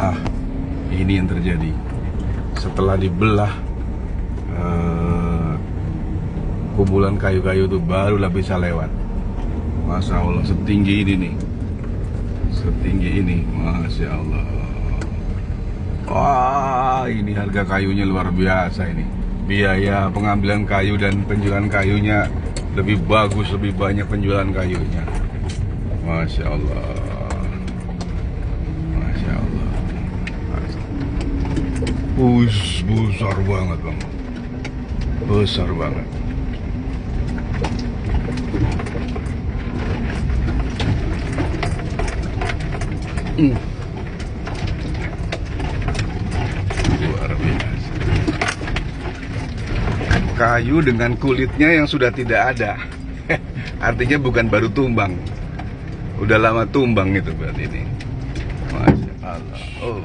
Nah, ini yang terjadi. Setelah dibelah, kumpulan kayu-kayu itu barulah bisa lewat. Masya Allah, setinggi ini nih. Setinggi ini, Masya Allah. Wah, ini harga kayunya luar biasa ini. Biaya pengambilan kayu dan penjualan kayunya lebih bagus, lebih banyak penjualan kayunya. Masya Allah. Masya Allah. Besar banget bang. Besar banget. Luar biasa. Kayu dengan kulitnya yang sudah tidak ada. Artinya bukan baru tumbang. Udah lama tumbang itu berarti ini. Masya Allah. Oh.